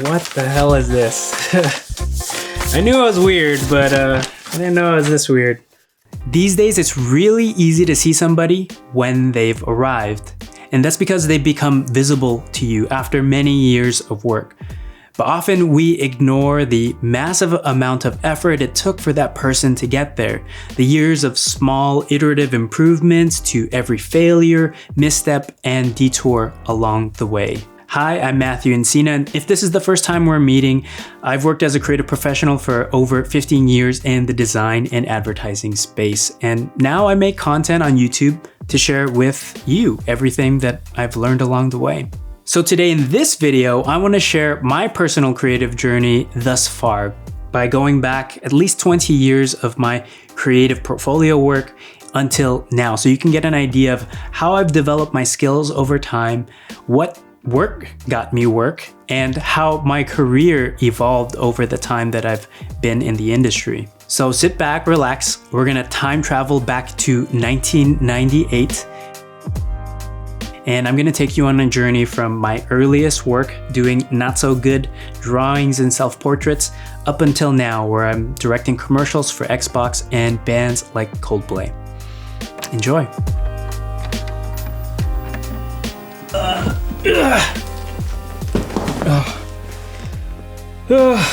What the hell is this? I knew it was weird, but I didn't know it was this weird. These days, it's really easy to see somebody when they've arrived. And that's because they become visible to you after many years of work. But often we ignore the massive amount of effort it took for that person to get there. The years of small iterative improvements to every failure, misstep, and detour along the way. Hi, I'm Matthew Encina, and if this is the first time we're meeting, I've worked as a creative professional for over 15 years in the design and advertising space. And now I make content on YouTube to share with you everything that I've learned along the way. So today in this video, I want to share my personal creative journey thus far by going back at least 20 years of my creative portfolio work until now. So you can get an idea of how I've developed my skills over time, what work got me work, and how my career evolved over the time that I've been in the industry. So sit back, relax. We're gonna time travel back to 1998. And I'm gonna take you on a journey from my earliest work doing not so good drawings and self-portraits up until now, where I'm directing commercials for Xbox and bands like Coldplay. Enjoy.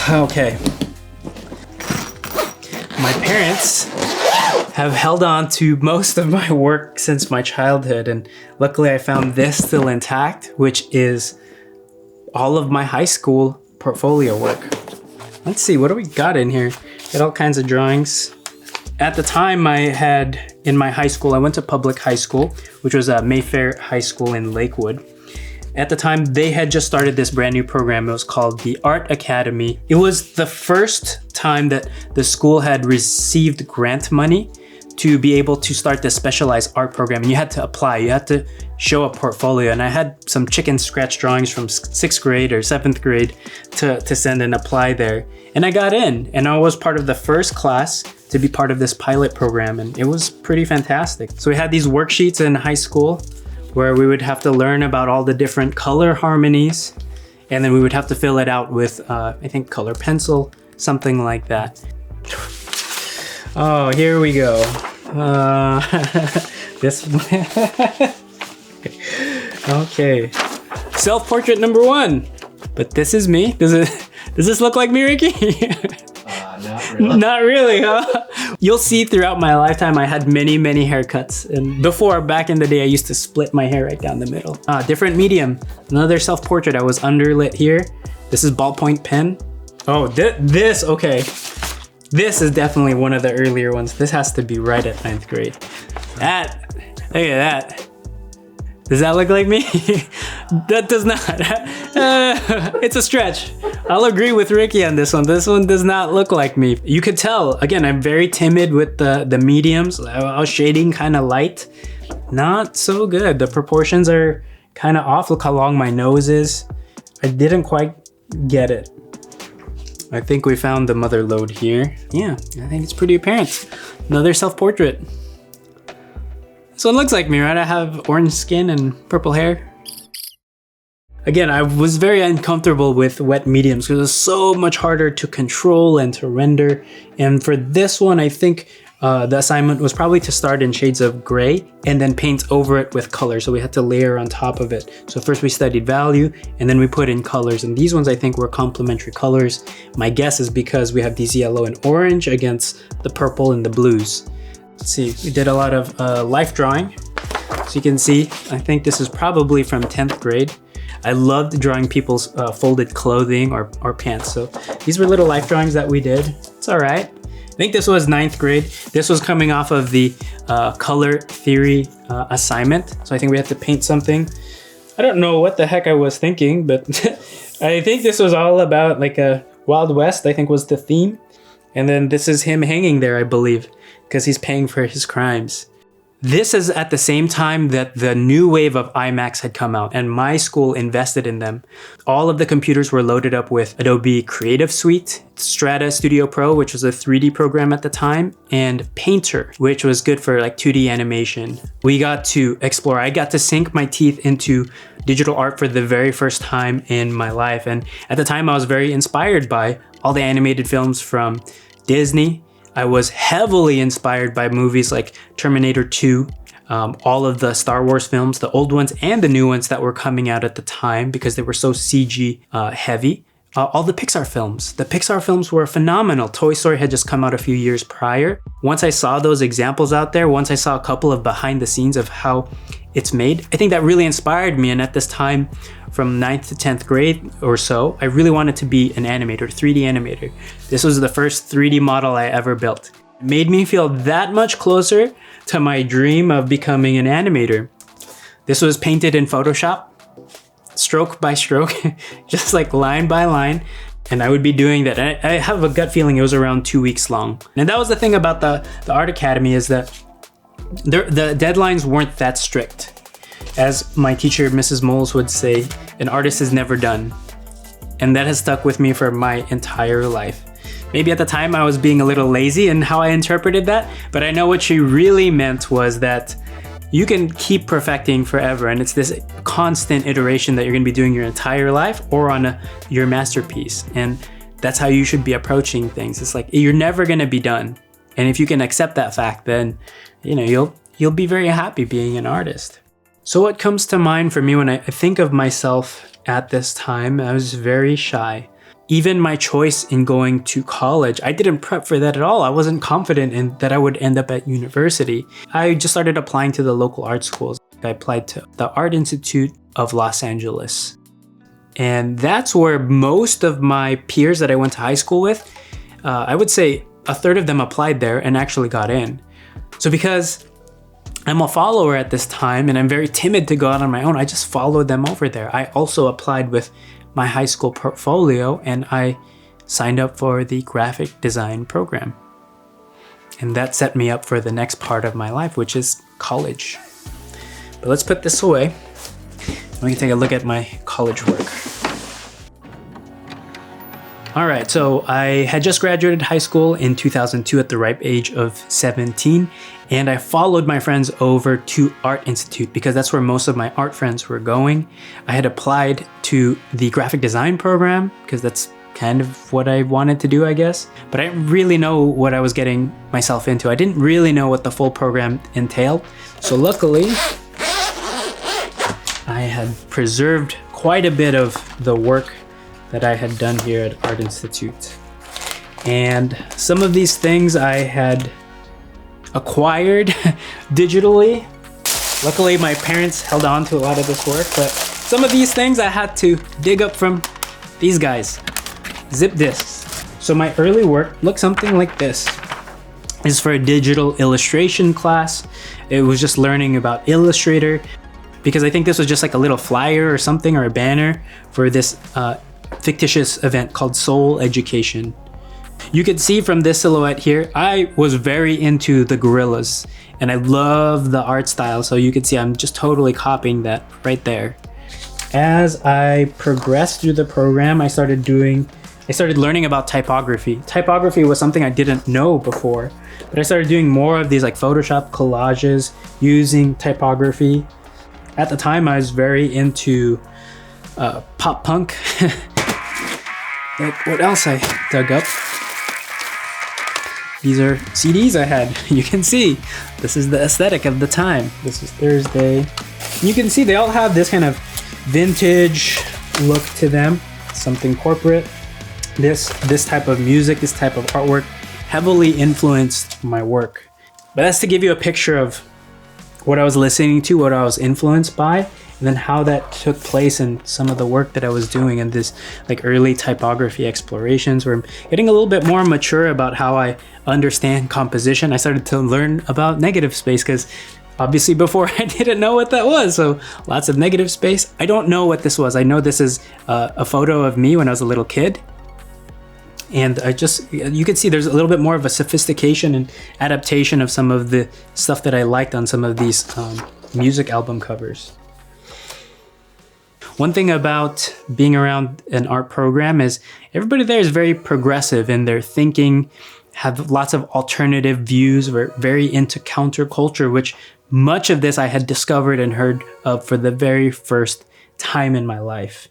Okay. My parents have held on to most of my work since my childhood, and luckily I found this still intact, which is all of my high school portfolio work. Let's see, what do we got in here? Got all kinds of drawings. At the time in my high school, I went to public high school, which was Mayfair High School in Lakewood. At the time, they had just started this brand new program. It was called the Art Academy. It was the first time that the school had received grant money to be able to start this specialized art program. And you had to apply, you had to show a portfolio. And I had some chicken scratch drawings from 6th grade or 7th grade to send and apply there. And I got in, and I was part of the first class to be part of this pilot program. And it was pretty fantastic. So we had these worksheets in high school where we would have to learn about all the different color harmonies, and then we would have to fill it out with, I think, color pencil, something like that. Oh, here we go. This okay. Self-portrait number 1. But this is me. Does this look like me, Ricky? Not really. Not really, huh? You'll see throughout my lifetime, I had many haircuts. And before, back in the day, I used to split my hair right down the middle. Different medium. Another self-portrait. I was underlit here. This is ballpoint pen. Oh, this, okay. This is definitely one of the earlier ones. This has to be right at 9th grade. Look at that. Does that look like me? That does not. It's a stretch. I'll agree with Ricky on this one. This one does not look like me. You could tell, again, I'm very timid with the mediums. I was shading kind of light. Not so good. The proportions are kind of off. Look how long my nose is. I didn't quite get it. I think we found the mother lode here. Yeah, I think it's pretty apparent. Another self-portrait. So it looks like me, right? I have orange skin and purple hair. Again, I was very uncomfortable with wet mediums because it's so much harder to control and to render. And for this one, I think the assignment was probably to start in shades of gray and then paint over it with color. So we had to layer on top of it. So first we studied value and then we put in colors. And these ones I think were complementary colors. My guess is because we have these yellow and orange against the purple and the blues. Let's see, we did a lot of life drawing. So you can see, I think this is probably from 10th grade. I loved drawing people's folded clothing or pants. So these were little life drawings that we did. It's all right. I think this was 9th grade. This was coming off of the color theory assignment. So I think we had to paint something. I don't know what the heck I was thinking, but I think this was all about like a Wild West, I think was the theme. And then this is him hanging there, I believe, because he's paying for his crimes. This is at the same time that the new wave of iMacs had come out, and my school invested in them. All of the computers were loaded up with Adobe Creative Suite, Strata Studio Pro, which was a 3D program at the time, and Painter, which was good for like 2D animation. We got to explore. I got to sink my teeth into digital art for the very first time in my life. And at the time, I was very inspired by all the animated films from Disney. I was heavily inspired by movies like Terminator 2, all of the Star Wars films, the old ones and the new ones that were coming out at the time because they were so CG heavy. All the Pixar films. The Pixar films were phenomenal. Toy Story had just come out a few years prior. Once I saw those examples out there, once I saw a couple of behind the scenes of how it's made, I think that really inspired me. And at this time, from 9th to 10th grade or so, I really wanted to be an animator, 3D animator. This was the first 3D model I ever built. It made me feel that much closer to my dream of becoming an animator. This was painted in Photoshop, stroke by stroke, just like line by line. And I would be doing that. And I have a gut feeling it was around 2 weeks long. And that was the thing about the Art Academy, is that the deadlines weren't that strict. As my teacher, Mrs. Moles, would say, an artist is never done. And that has stuck with me for my entire life. Maybe at the time I was being a little lazy in how I interpreted that, but I know what she really meant was that you can keep perfecting forever, and it's this constant iteration that you're going to be doing your entire life or on your masterpiece. And that's how you should be approaching things. It's like you're never going to be done. And if you can accept that fact, then you'll be very happy being an artist. So what comes to mind for me when I think of myself at this time, I was very shy. Even my choice in going to college, I didn't prep for that at all. I wasn't confident in that I would end up at university. I just started applying to the local art schools. I applied to the Art Institute of Los Angeles. And that's where most of my peers that I went to high school with, I would say a third of them applied there and actually got in. So because I'm a follower at this time and I'm very timid to go out on my own, I just followed them over there. I also applied with my high school portfolio and I signed up for the graphic design program. And that set me up for the next part of my life, which is college. But let's put this away. We can take a look at my college work. All right, so I had just graduated high school in 2002 at the ripe age of 17, and I followed my friends over to Art Institute because that's where most of my art friends were going. I had applied to the graphic design program because that's kind of what I wanted to do, I guess. But I didn't really know what I was getting myself into. I didn't really know what the full program entailed. So luckily, I had preserved quite a bit of the work that I had done here at Art Institute. And some of these things I had acquired digitally. Luckily, my parents held on to a lot of this work, but some of these things I had to dig up from these guys, zip disks. So my early work looked something like this. This is for a digital illustration class. It was just learning about Illustrator because I think this was just like a little flyer or something or a banner for this fictitious event called Soul Education. You can see from this silhouette here, I was very into the gorillas and I love the art style. So you can see I'm just totally copying that right there. As I progressed through the program, I started learning about typography. Typography was something I didn't know before, but I started doing more of these like Photoshop collages using typography. At the time, I was very into pop punk. What else I dug up? These are CDs I had. You can see this is the aesthetic of the time. This is Thursday. You can see they all have this kind of vintage look to them, something corporate. This type of music, this type of artwork heavily influenced my work. But that's to give you a picture of what I was listening to, what I was influenced by, and then how that took place in some of the work that I was doing in this like early typography explorations where I'm getting a little bit more mature about how I understand composition. I started to learn about negative space because obviously before I didn't know what that was. So lots of negative space. I don't know what this was. I know this is a photo of me when I was a little kid. And you can see there's a little bit more of a sophistication and adaptation of some of the stuff that I liked on some of these music album covers. One thing about being around an art program is everybody there is very progressive in their thinking, have lots of alternative views, we're very into counterculture, which much of this I had discovered and heard of for the very first time in my life.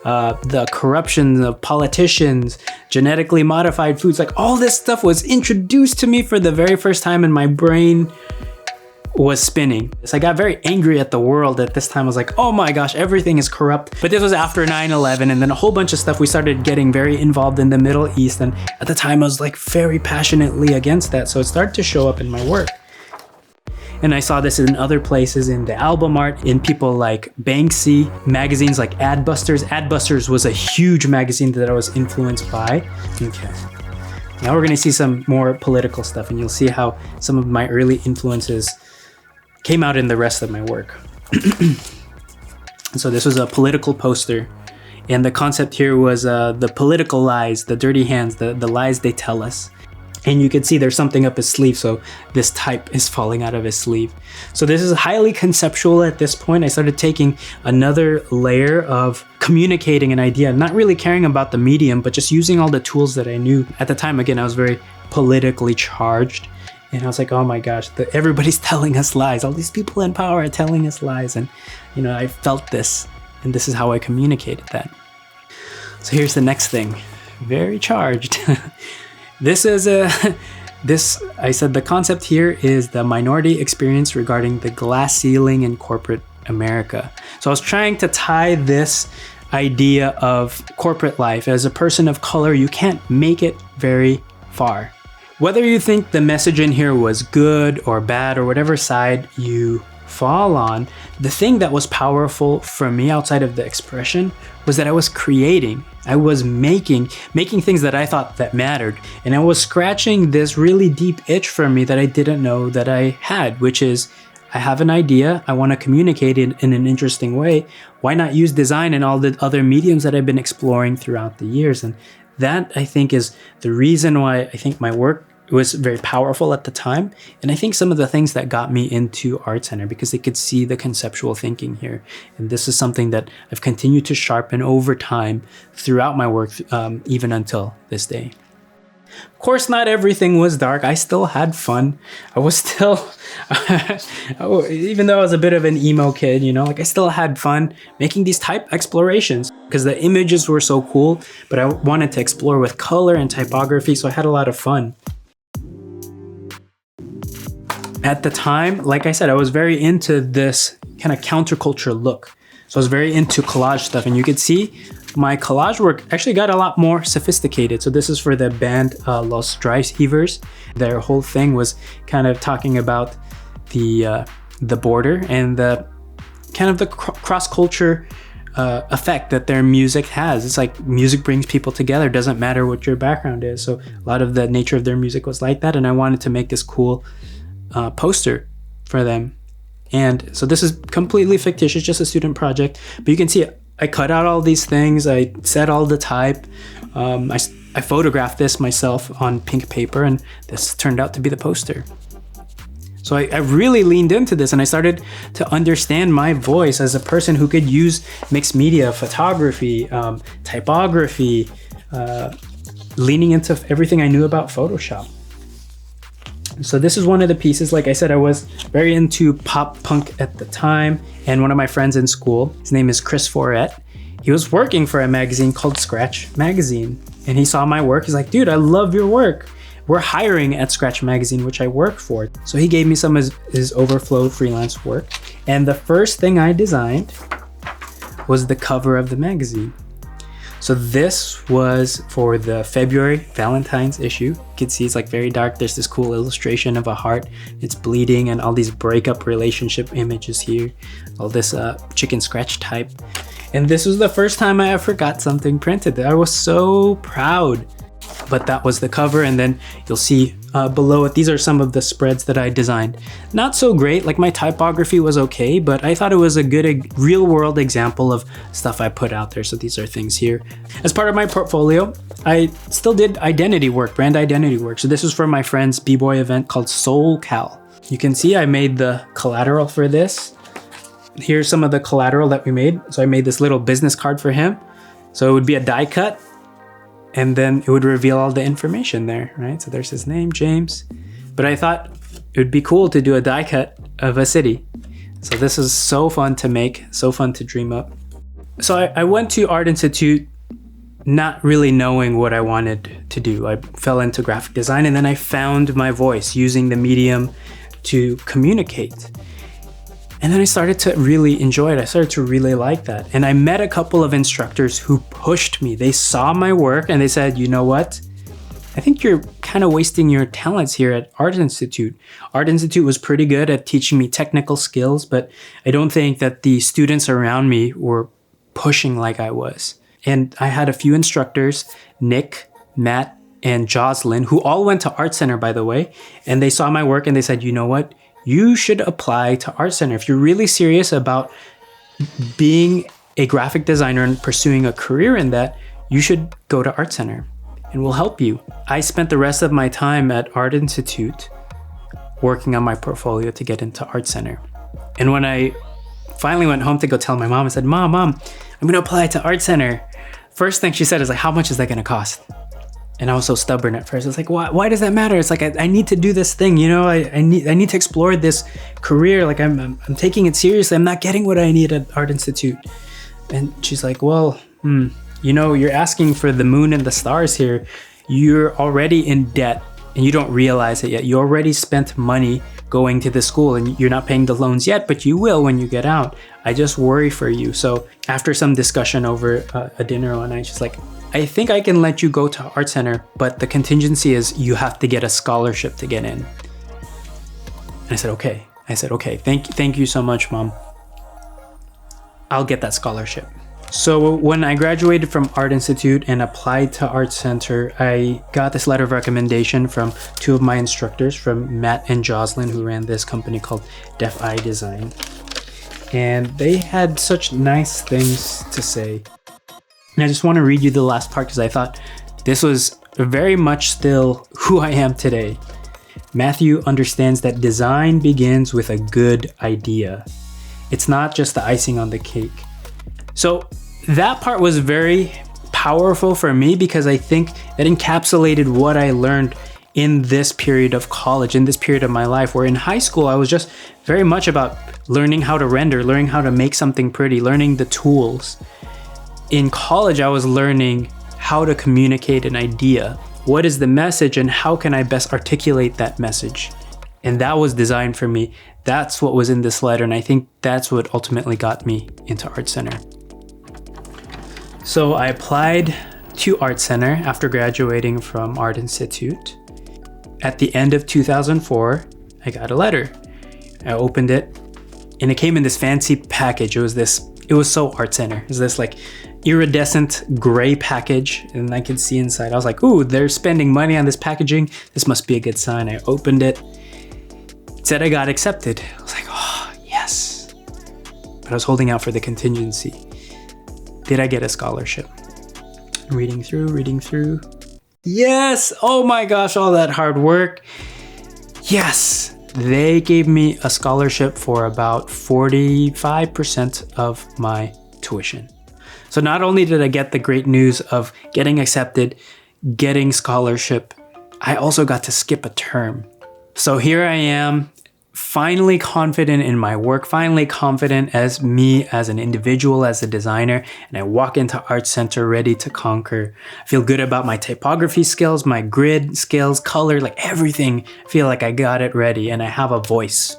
The corruption of politicians, genetically modified foods, like all this stuff was introduced to me for the very first time, and my brain was spinning. So I got very angry at the world at this time. I was like, oh my gosh, everything is corrupt. But this was after 9/11, and then a whole bunch of stuff. We started getting very involved in the Middle East, and at the time I was like very passionately against that. So it started to show up in my work. And I saw this in other places, in the album art, in people like Banksy, magazines like Adbusters. Adbusters was a huge magazine that I was influenced by. Okay. Now we're gonna see some more political stuff, and you'll see how some of my early influences came out in the rest of my work. So this was a political poster, and the concept here was the political lies, the dirty hands, the lies they tell us. And you can see there's something up his sleeve, so this type is falling out of his sleeve. So this is highly conceptual at this point. I started taking another layer of communicating an idea, not really caring about the medium, but just using all the tools that I knew. At the time, again, I was very politically charged. And I was like, oh my gosh, everybody's telling us lies. All these people in power are telling us lies. And, you know, I felt this, and this is how I communicated that. So here's the next thing. Very charged. This is I said the concept here is the minority experience regarding the glass ceiling in corporate America. So I was trying to tie this idea of corporate life. As a person of color, you can't make it very far. Whether you think the message in here was good or bad or whatever side you fall on, the thing that was powerful for me outside of the expression was that I was creating. I was making things that I thought that mattered. And I was scratching this really deep itch for me that I didn't know that I had, which is I have an idea. I want to communicate it in an interesting way. Why not use design and all the other mediums that I've been exploring throughout the years? And that, I think, is the reason why I think my work was very powerful at the time. And I think some of the things that got me into ArtCenter, because they could see the conceptual thinking here. And this is something that I've continued to sharpen over time throughout my work, even until this day. Of course, not everything was dark. I still had fun. I was still, even though I was a bit of an emo kid, you know, like I still had fun making these type explorations because the images were so cool, but I wanted to explore with color and typography. So I had a lot of fun. At the time, like I said, I was very into this kind of counterculture look. So I was very into collage stuff, and you could see my collage work actually got a lot more sophisticated. So this is for the band Los Drivers. Their whole thing was kind of talking about the border and the kind of the cross-culture effect that their music has. It's like music brings people together. It doesn't matter what your background is. So a lot of the nature of their music was like that, and I wanted to make this cool poster for them. And so this is completely fictitious, just a student project, but you can see I cut out all these things. I set all the type. I photographed this myself on pink paper, and this turned out to be the poster. So I really leaned into this, and I started to understand my voice as a person who could use mixed media, photography, typography, leaning into everything I knew about Photoshop. So this is one of the pieces. Like I said, I was very into pop punk at the time, and one of my friends in school, his name is Chris Forret, he was working for a magazine called Scratch Magazine, and he saw my work. He's like, dude, I love your work. We're hiring at Scratch Magazine, which I work for. So he gave me some of his overflow freelance work, and the first thing I designed was the cover of the magazine. So this was for the February Valentine's issue. You can see it's like very dark. There's this cool illustration of a heart. It's bleeding, and all these breakup relationship images here. All this chicken scratch type. And this was the first time I ever got something printed. I was so proud. But that was the cover, and then you'll see below it, these are some of the spreads that I designed. Not so great, like my typography was okay, but I thought it was a good real world example of stuff I put out there. So these are things here. As part of my portfolio, I still did identity work, brand identity work. So this was for my friend's b-boy event called SoulCal. You can see I made the collateral for this. Here's some of the collateral that we made. So I made this little business card for him. So it would be a die cut, and then it would reveal all the information there, right? So there's his name, James. But I thought it would be cool to do a die cut of a city. So this is so fun to make, so fun to dream up. So I went to Art Institute not really knowing what I wanted to do. I fell into graphic design, and then I found my voice using the medium to communicate. And then I started to really enjoy it. I started to really like that. And I met a couple of instructors who pushed me. They saw my work and they said, you know what? I think you're kind of wasting your talents here at Art Institute. Art Institute was pretty good at teaching me technical skills, but I don't think that the students around me were pushing like I was. And I had a few instructors, Nick, Matt, and Jocelyn, who all went to ArtCenter, by the way. And they saw my work and they said, you know what? You should apply to ArtCenter. If you're really serious about being a graphic designer and pursuing a career in that, you should go to ArtCenter and we'll help you. I spent the rest of my time at Art Institute working on my portfolio to get into ArtCenter. And when I finally went home to go tell my mom, I said, Mom, I'm going to apply to ArtCenter. First thing she said is like, how much is that going to cost? And I was so stubborn at first. I was like, why does that matter? It's like, I need to do this thing, you know, I need to explore this career. Like I'm taking it seriously. I'm not getting what I need at Art Institute. And she's like, well, you know, you're asking for the moon and the stars here. You're already in debt and you don't realize it yet. You already spent money going to the school and you're not paying the loans yet, but you will when you get out. I just worry for you. So after some discussion over a dinner one night, she's like, I think I can let you go to ArtCenter, but the contingency is you have to get a scholarship to get in. And I said, okay. Thank you so much, Mom. I'll get that scholarship. So when I graduated from Art Institute and applied to ArtCenter, I got this letter of recommendation from two of my instructors, from Matt and Jocelyn, who ran this company called Def Eye Design. And they had such nice things to say. And I just want to read you the last part because I thought this was very much still who I am today. Matthew understands that design begins with a good idea. It's not just the icing on the cake. So that part was very powerful for me because I think that encapsulated what I learned in this period of college, in this period of my life, where in high school, I was just very much about learning how to render, learning how to make something pretty, learning the tools. In college, I was learning how to communicate an idea. What is the message and how can I best articulate that message? And that was design for me. That's what was in this letter. And I think that's what ultimately got me into ArtCenter. So I applied to ArtCenter after graduating from Art Institute. At the end of 2004, I got a letter. I opened it and it came in this fancy package. It was so ArtCenter. It was this like iridescent gray package and I could see inside. I was like, ooh, they're spending money on this packaging. This must be a good sign. I opened it. It said I got accepted. I was like, oh, yes. But I was holding out for the contingency. Did I get a scholarship? Reading through. Yes! Oh my gosh, all that hard work. Yes! They gave me a scholarship for about 45% of my tuition. So not only did I get the great news of getting accepted, getting scholarship, I also got to skip a term. So here I am, finally confident in my work, finally confident as me, as an individual, as a designer, and I walk into ArtCenter ready to conquer. I feel good about my typography skills, my grid skills, color, like everything. I feel like I got it ready and I have a voice.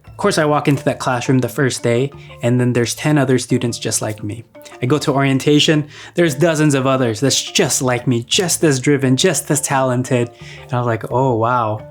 Of course, I walk into that classroom the first day and then there's 10 other students just like me. I go to orientation, there's dozens of others that's just like me, just as driven, just as talented. And I was like, oh, wow.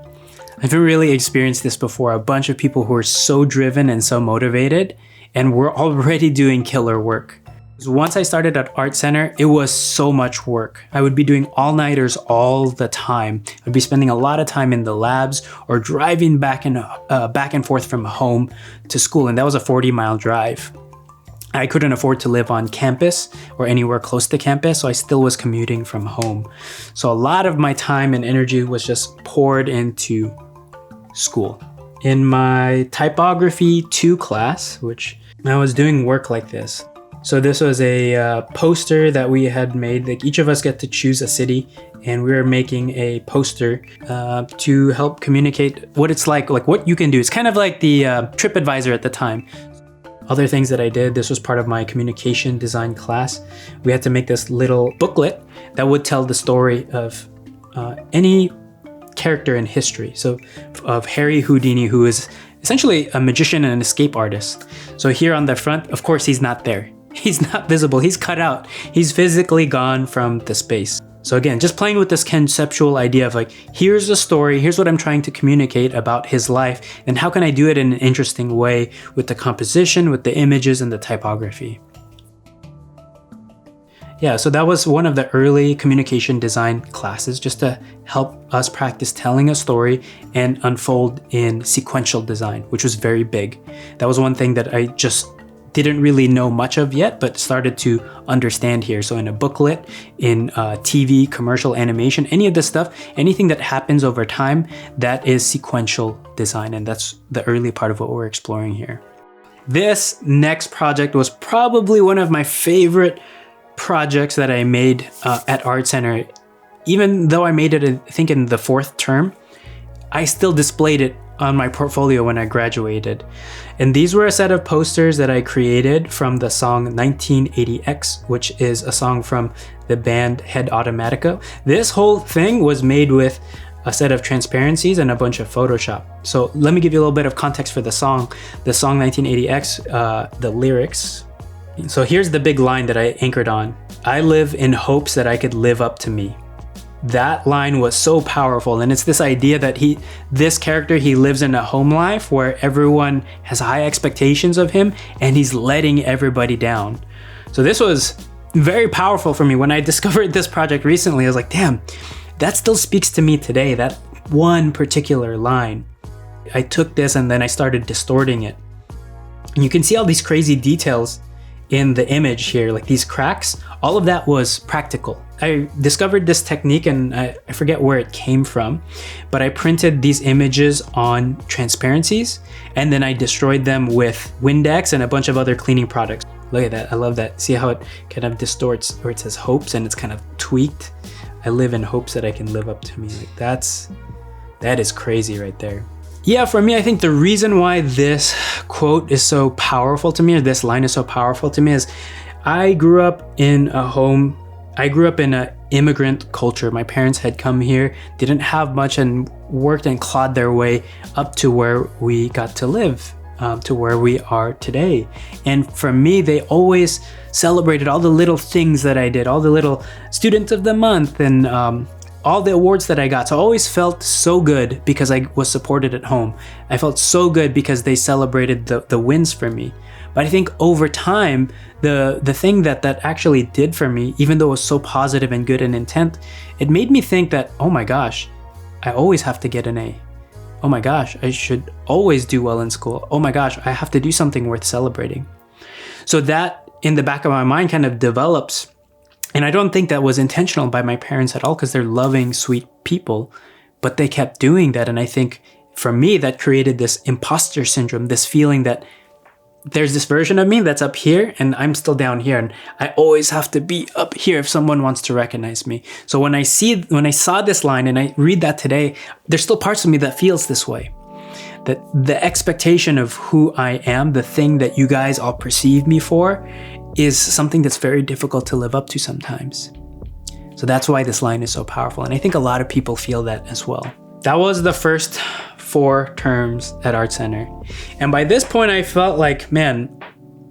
I've really experienced this before. A bunch of people who are so driven and so motivated, and we're already doing killer work. Once I started at ArtCenter, it was so much work. I would be doing all-nighters all the time. I'd be spending a lot of time in the labs or driving back and forth from home to school, and that was a 40-mile drive. I couldn't afford to live on campus or anywhere close to campus, so I still was commuting from home. So a lot of my time and energy was just poured into school. In my typography 2 class, which I was doing work like this. So this was a poster that we had made. Like each of us get to choose a city, and we were making a poster to help communicate what it's like what you can do. It's kind of like the TripAdvisor at the time. other things that I did, this was part of my communication design class. We had to make this little booklet that would tell the story of any character in history. So of Harry Houdini, who is essentially a magician and an escape artist. So here on the front, of course, he's not there. He's not visible. He's cut out. He's physically gone from the space. So again, just playing with this conceptual idea of like, here's the story, here's what I'm trying to communicate about his life, and how can I do it in an interesting way with the composition, with the images, and the typography. Yeah, so that was one of the early communication design classes, just to help us practice telling a story and unfold in sequential design, which was very big. That was one thing that I just didn't really know much of yet, but started to understand here. So in a booklet, in TV, commercial, animation, any of this stuff, anything that happens over time, that is sequential design. And that's the early part of what we're exploring here. This next project was probably one of my favorite projects that I made at ArtCenter. Even though I made it, I think in the 4th term, I still displayed it on my portfolio when I graduated. And these were a set of posters that I created from the song 1980X, which is a song from the band Head Automatica. This whole thing was made with a set of transparencies and a bunch of Photoshop. So let me give you a little bit of context for the song. The song 1980X, the lyrics. So here's the big line that I anchored on. I live in hopes that I could live up to me. That line was so powerful, and it's this idea that this character, he lives in a home life where everyone has high expectations of him and he's letting everybody down. So this was very powerful for me. When I discovered this project recently, I was like, damn, that still speaks to me today, that one particular line. I took this and then I started distorting it. And you can see all these crazy details in the image here, like these cracks. All of that was practical. I discovered this technique and I forget where it came from, but I printed these images on transparencies and then I destroyed them with Windex and a bunch of other cleaning products. Look at that, I love that. See how it kind of distorts where it says hopes and it's kind of tweaked. I live in hopes that I can live up to me. Like that is crazy right there. Yeah, for me, I think the reason why this quote is so powerful to me, or this line is so powerful to me, is I grew up in an immigrant culture. My parents had come here, didn't have much, and worked and clawed their way up to where we got to live, to where we are today. And for me, they always celebrated all the little things that I did, all the little Student of the Month and all the awards that I got. So I always felt so good because I was supported at home. I felt so good because they celebrated the wins for me. But I think over time, the thing that actually did for me, even though it was so positive and good in intent, it made me think that, oh my gosh, I always have to get an A. Oh my gosh, I should always do well in school. Oh my gosh, I have to do something worth celebrating. So that in the back of my mind kind of develops. And I don't think that was intentional by my parents at all, because they're loving, sweet people, but they kept doing that. And I think for me, that created this imposter syndrome, this feeling that there's this version of me that's up here and I'm still down here. And I always have to be up here if someone wants to recognize me. So when I saw this line and I read that today, there's still parts of me that feels this way. That the expectation of who I am, the thing that you guys all perceive me for, is something that's very difficult to live up to sometimes. So that's why this line is so powerful. And I think a lot of people feel that as well. That was the first 4 terms at ArtCenter. And by this point, I felt like, man,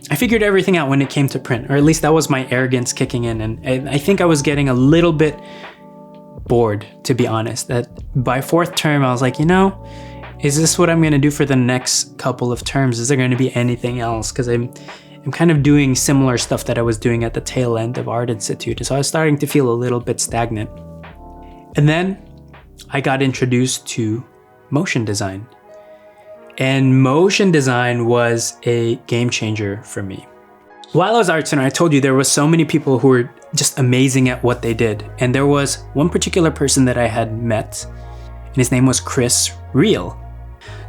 I figured everything out when it came to print, or at least that was my arrogance kicking in. And I think I was getting a little bit bored, to be honest. That by 4th term, I was like, is this what I'm going to do for the next couple of terms? Is there going to be anything else? Because I'm kind of doing similar stuff that I was doing at the tail end of Art Institute. So I was starting to feel a little bit stagnant. And then I got introduced to motion design. And motion design was a game changer for me. While I was at ArtCenter, I told you there was so many people who were just amazing at what they did. And there was one particular person that I had met, and his name was Chris Reel.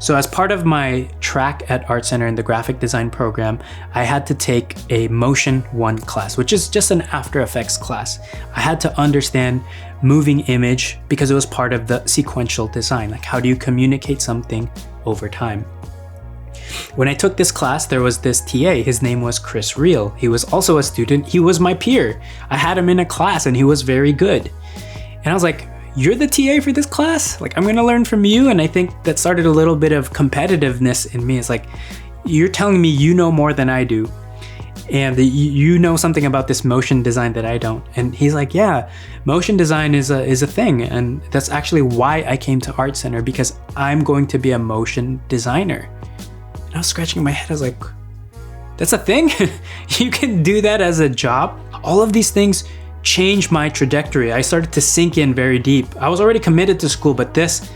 So as part of my track at ArtCenter in the graphic design program, I had to take a Motion 1 class, which is just an After Effects class. I had to understand moving image because it was part of the sequential design. Like, how do you communicate something over time? When I took this class, there was this TA. His name was Chris Reel. He was also a student. He was my peer. I had him in a class and he was very good. And I was like, you're the TA for this class? Like, I'm gonna learn from you. And I think that started a little bit of competitiveness in me. It's like, you're telling me you know more than I do. And you know something about this motion design that I don't. And he's like, yeah, motion design is a thing. And that's actually why I came to ArtCenter, because I'm going to be a motion designer. And I was scratching my head. I was like, that's a thing? You can do that as a job? All of these things changed my trajectory. I started to sink in very deep. I was already committed to school, but this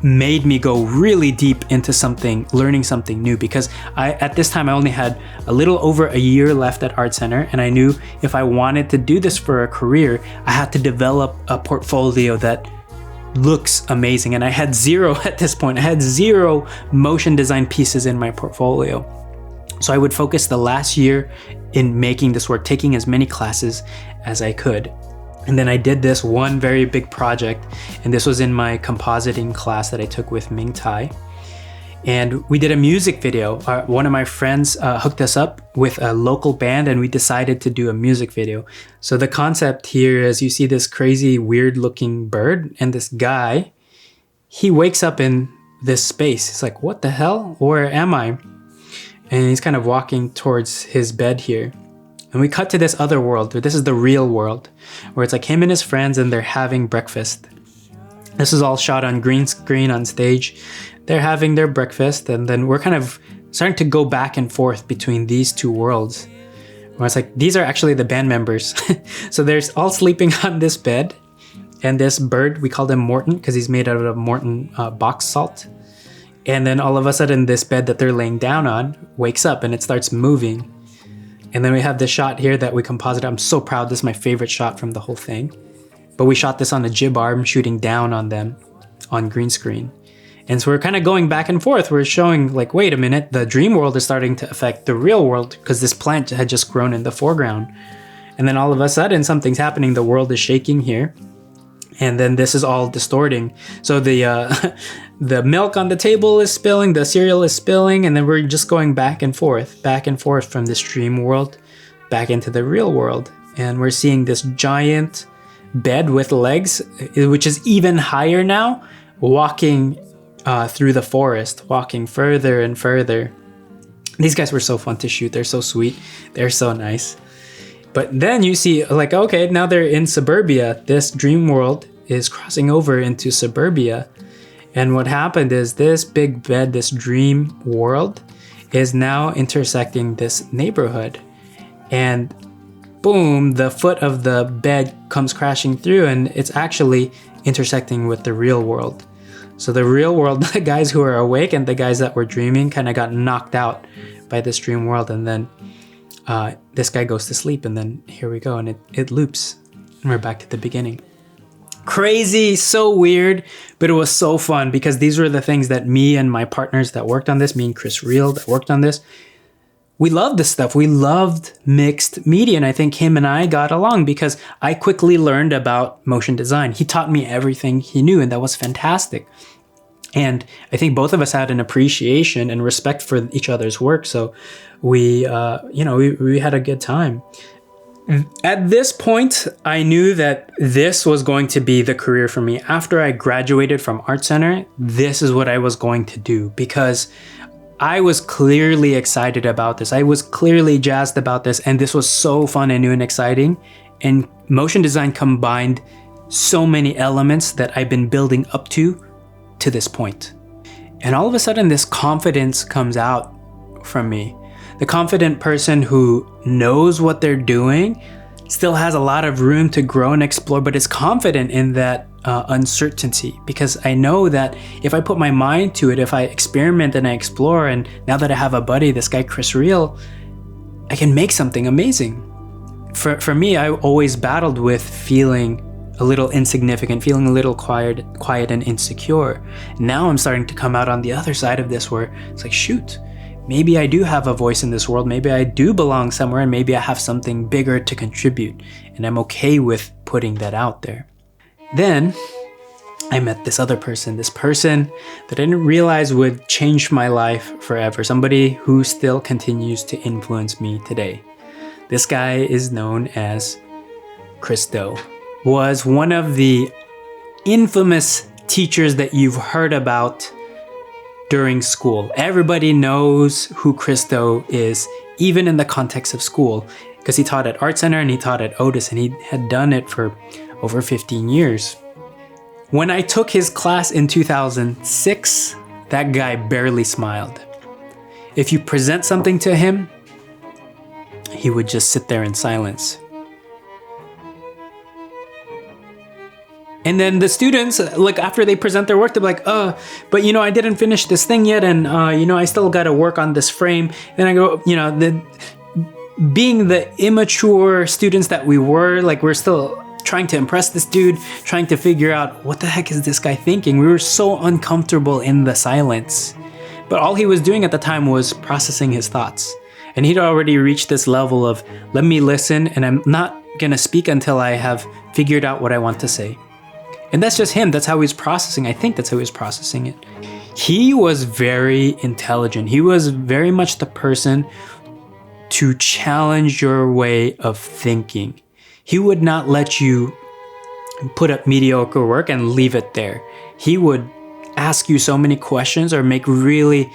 made me go really deep into something, learning something new, because at this time I only had a little over a year left at ArtCenter, and I knew if I wanted to do this for a career, I had to develop a portfolio that looks amazing. And I had zero at this point. I had zero motion design pieces in my portfolio. So I would focus the last year in making this work, taking as many classes as I could. And then I did this one very big project, and this was in my compositing class that I took with Ming Tai. And we did a music video. One of my friends hooked us up with a local band, and we decided to do a music video. So the concept here is you see this crazy, weird looking bird, and this guy, he wakes up in this space. He's like, what the hell? Where am I? And he's kind of walking towards his bed here. And we cut to this other world, where this is the real world, where it's like him and his friends and they're having breakfast. This is all shot on green screen on stage. They're having their breakfast, and then we're kind of starting to go back and forth between these two worlds. Where it's like, these are actually the band members. So they're all sleeping on this bed, and this bird, we called him Morton because he's made out of Morton box salt. And then all of a sudden this bed that they're laying down on wakes up and it starts moving. And then we have this shot here that we composited. I'm so proud. This is my favorite shot from the whole thing. But we shot this on a jib arm, shooting down on them on green screen. And so we're kind of going back and forth. We're showing like, wait a minute, the dream world is starting to affect the real world because this plant had just grown in the foreground. And then all of a sudden something's happening. The world is shaking here. And then this is all distorting. So the milk on the table is spilling, the cereal is spilling, and then we're just going back and forth from this dream world back into the real world. And we're seeing this giant bed with legs, which is even higher now, walking through the forest, walking further and further. These guys were so fun to shoot. They're so sweet. They're so nice. But then you see, like, okay, now they're in suburbia. This dream world is crossing over into suburbia. And what happened is this big bed, this dream world, is now intersecting this neighborhood. And boom, the foot of the bed comes crashing through, and it's actually intersecting with the real world. So the real world, the guys who are awake and the guys that were dreaming kind of got knocked out by this dream world. And then this guy goes to sleep, and then here we go, and it loops, and we're back to the beginning. Crazy, so weird, but it was so fun because these were the things that me and my partners that worked on this, me and Chris Reel that worked on this, we loved this stuff. We loved mixed media, and I think him and I got along because I quickly learned about motion design. He taught me everything he knew, and that was fantastic. And I think both of us had an appreciation and respect for each other's work, so we had a good time. At this point, I knew that this was going to be the career for me. After I graduated from ArtCenter, this is what I was going to do because I was clearly excited about this. I was clearly jazzed about this, and this was so fun and new and exciting. And motion design combined so many elements that I've been building up to this point. And all of a sudden, this confidence comes out from me. The confident person who knows what they're doing still has a lot of room to grow and explore, but is confident in that uncertainty, because I know that if I put my mind to it, if I experiment and I explore, and now that I have a buddy, this guy Chris Reel, I can make something amazing. For me, I always battled with feeling a little insignificant, feeling a little quiet and insecure. Now I'm starting to come out on the other side of this where it's like, shoot, maybe I do have a voice in this world. Maybe I do belong somewhere, and maybe I have something bigger to contribute. And I'm okay with putting that out there. Then I met this other person, this person that I didn't realize would change my life forever. Somebody who still continues to influence me today. This guy is known as Chris Do. Was one of the infamous teachers that you've heard about during school. Everybody knows who Chris Do is, even in the context of school, because he taught at ArtCenter and he taught at Otis, and he had done it for over 15 years. When I took his class in 2006, that guy barely smiled. If you present something to him, he would just sit there in silence. And then the students, like after they present their work, they're like, but I didn't finish this thing yet. And, I still got to work on this frame. Then I go, being the immature students that we were, like we're still trying to impress this dude, trying to figure out what the heck is this guy thinking. We were so uncomfortable in the silence. But all he was doing at the time was processing his thoughts. And he'd already reached this level of, let me listen, and I'm not going to speak until I have figured out what I want to say. And that's just him. That's how he's processing. I think that's how he's processing it. He was very intelligent. He was very much the person to challenge your way of thinking. He would not let you put up mediocre work and leave it there. He would ask you so many questions or make really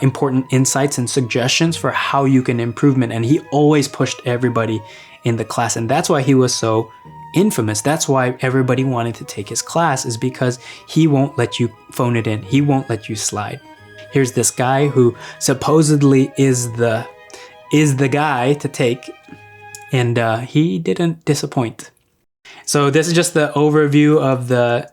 important insights and suggestions for how you can improve it. And he always pushed everybody in the class. And that's why he was so infamous. That's why everybody wanted to take his class, is because he won't let you phone it in. He won't let you slide. Here's this guy who supposedly is the guy to take, and he didn't disappoint. So this is just the overview of the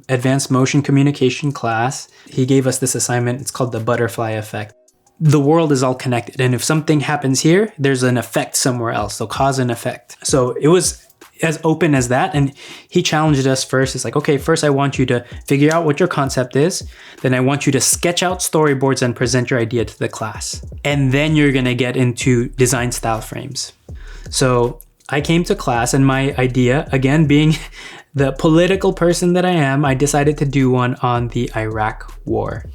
advanced motion communication class. He gave us this assignment. It's called the butterfly effect. The world is all connected, and if something happens here, there's an effect somewhere else. So cause and effect. So it was as open as that. And he challenged us first. It's like, okay, first I want you to figure out what your concept is. Then I want you to sketch out storyboards and present your idea to the class. And then you're going to get into design style frames. So I came to class, and my idea, again, being the political person that I am, I decided to do one on the Iraq War.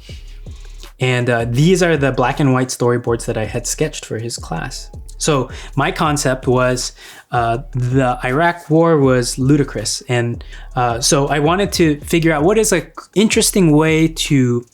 And these are the black and white storyboards that I had sketched for his class. So my concept was the Iraq War was ludicrous. And so I wanted to figure out what is an interesting way to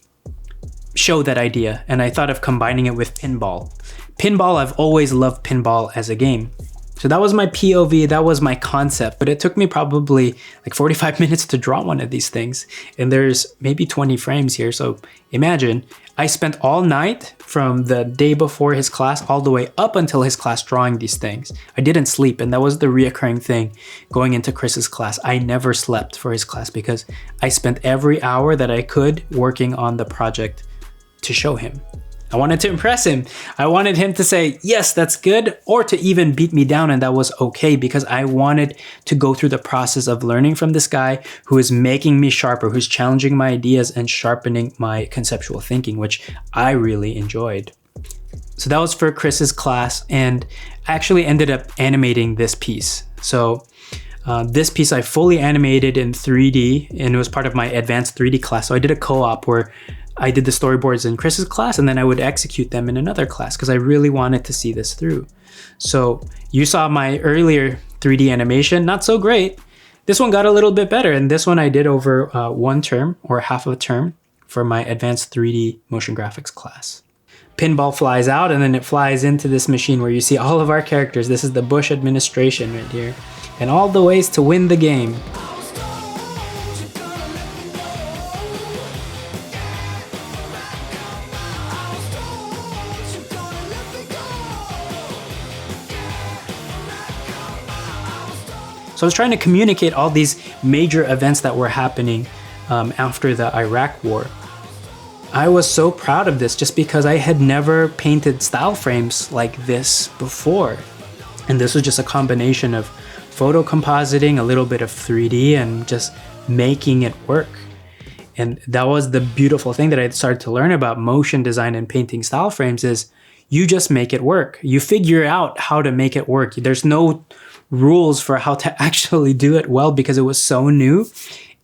show that idea. And I thought of combining it with pinball. Pinball, I've always loved pinball as a game. So that was my POV, that was my concept, but it took me probably like 45 minutes to draw one of these things. And there's maybe 20 frames here. So imagine, I spent all night from the day before his class all the way up until his class drawing these things. I didn't sleep, and that was the reoccurring thing going into Chris's class. I never slept for his class because I spent every hour that I could working on the project to show him. I wanted to impress him. I wanted him to say, yes, that's good, or to even beat me down, and that was okay, because I wanted to go through the process of learning from this guy who is making me sharper, who's challenging my ideas and sharpening my conceptual thinking, which I really enjoyed. So that was for Chris's class, and I actually ended up animating this piece. So this piece I fully animated in 3D, and it was part of my advanced 3D class. So I did a co-op where I did the storyboards in Chris's class, and then I would execute them in another class because I really wanted to see this through. So you saw my earlier 3D animation, not so great. This one got a little bit better, and this one I did over one term or half of a term for my advanced 3D motion graphics class. Pinball flies out, and then it flies into this machine where you see all of our characters. This is the Bush administration right here, and all the ways to win the game. So I was trying to communicate all these major events that were happening after the Iraq War. I was so proud of this just because I had never painted style frames like this before. And this was just a combination of photo compositing, a little bit of 3D, and just making it work. And that was the beautiful thing that I started to learn about motion design and painting style frames is you just make it work. You figure out how to make it work. There's no rules for how to actually do it well because it was so new.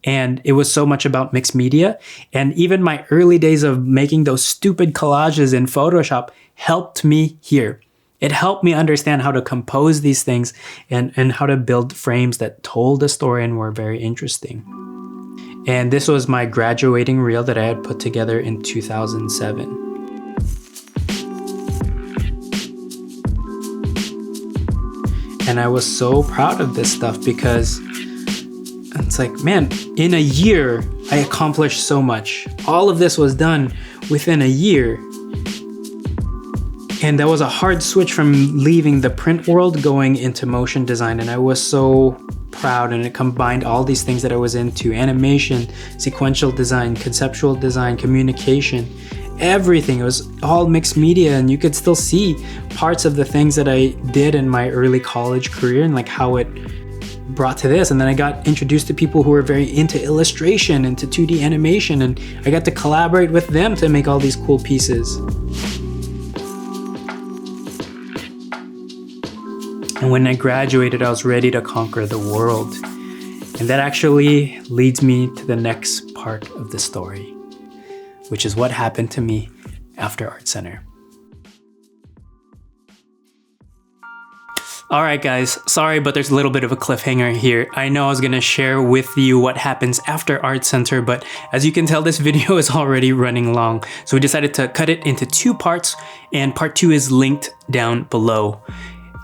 And it was so much about mixed media. And even my early days of making those stupid collages in Photoshop helped me here. It helped me understand how to compose these things and how to build frames that told a story and were very interesting. And this was my graduating reel that I had put together in 2007. And I was so proud of this stuff because it's like, man, in a year, I accomplished so much. All of this was done within a year. And that was a hard switch from leaving the print world going into motion design. And I was so proud, and it combined all these things that I was into: animation, sequential design, conceptual design, communication, everything. It was all mixed media, and you could still see parts of the things that I did in my early college career and like how it brought to this. And then I got introduced to people who were very into illustration, into 2D animation, and I got to collaborate with them to make all these cool pieces. And when I graduated, I was ready to conquer the world. And that actually leads me to the next part of the story, which is what happened to me after ArtCenter. All right, guys, sorry, but there's a little bit of a cliffhanger here. I know I was gonna share with you what happens after ArtCenter, but as you can tell, this video is already running long. So we decided to cut it into 2 parts, and part 2 is linked down below.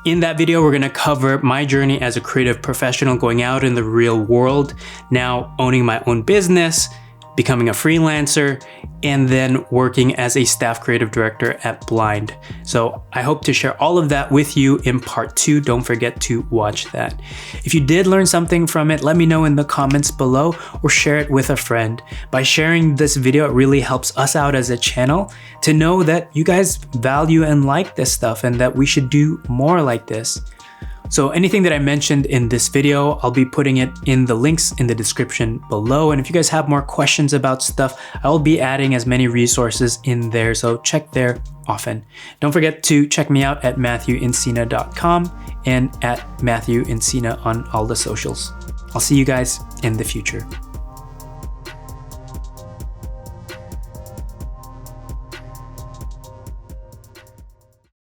In that video, we're gonna cover my journey as a creative professional going out in the real world, now owning my own business, becoming a freelancer, and then working as a staff creative director at Blind. So I hope to share all of that with you in part 2. Don't forget to watch that. If you did learn something from it, let me know in the comments below or share it with a friend. By sharing this video, it really helps us out as a channel to know that you guys value and like this stuff and that we should do more like this. So anything that I mentioned in this video, I'll be putting it in the links in the description below. And if you guys have more questions about stuff, I'll be adding as many resources in there, so check there often. Don't forget to check me out at MatthewEncina.com and at Matthew Encina on all the socials. I'll see you guys in the future.